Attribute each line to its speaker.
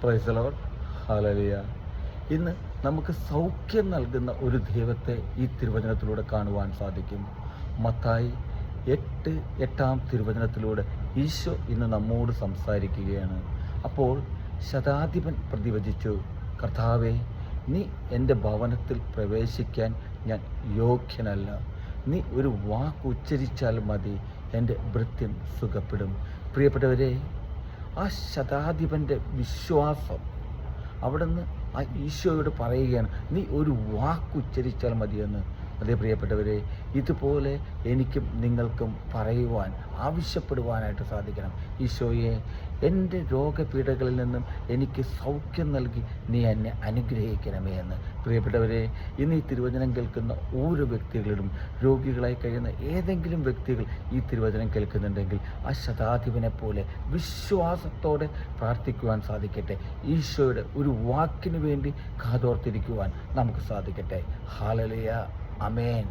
Speaker 1: Praise the Lord. Hallelujah. ഇന്ന് നമുക്ക് സൗഖ്യം നൽകുന്ന ഒരു ദൈവത്തെ ഈ തിരുവചനത്തിലൂടെ കാണുവാൻ സാധിക്കും. മത്തായി 8:8 തിരുവചനത്തിലൂടെ ഈശോ ഇന്ന് നമ്മോട് സംസാരിക്കുകയാണ്. അപ്പോൾ ശതാധിപൻ പ്രതിവചിച്ചു, കർത്താവേ, നീ എൻ്റെ ഭവനത്തിൽ പ്രവേശിക്കാൻ ഞാൻ യോഗ്യനല്ല. നീ ഒരു വാക്ക് ഉച്ചരിച്ചാൽ മതി, എൻ്റെ ഭൃത്യൻ സുഖപ്പെടും. പ്രിയപ്പെട്ടവരെ, ആ ശതാധിപൻ്റെ വിശ്വാസം അവിടുന്ന് ആ ഈശോയോട് പറയുകയാണ്, നീ ഒരു വാക്ക് ഉച്ചരിച്ചാൽ മതിയെന്ന്. അതേ പ്രിയപ്പെട്ടവരെ, ഇതുപോലെ എനിക്കും നിങ്ങൾക്കും പറയുവാൻ, ആവശ്യപ്പെടുവാനായിട്ട് സാധിക്കണം. ഈശോയെ, എൻ്റെ രോഗപീഠകളിൽ നിന്നും എനിക്ക് സൗഖ്യം നൽകി നീ എന്നെ അനുഗ്രഹിക്കണമേ എന്ന്. പ്രിയപ്പെട്ടവരെ, ഇന്ന് ഈ തിരുവചനം കേൾക്കുന്ന ഓരോ വ്യക്തികളിലും രോഗികളായി കഴിയുന്ന ഏതെങ്കിലും വ്യക്തികൾ ഈ തിരുവചനം കേൾക്കുന്നുണ്ടെങ്കിൽ ആ ശതാധിപനെ പോലെ വിശ്വാസത്തോടെ പ്രാർത്ഥിക്കുവാൻ സാധിക്കട്ടെ. ഈശോയുടെ ഒരു വാക്കിനു വേണ്ടി കാതോർത്തിരിക്കുവാൻ നമുക്ക് സാധിക്കട്ടെ. ഹല്ലേലൂയ. ആമേൻ.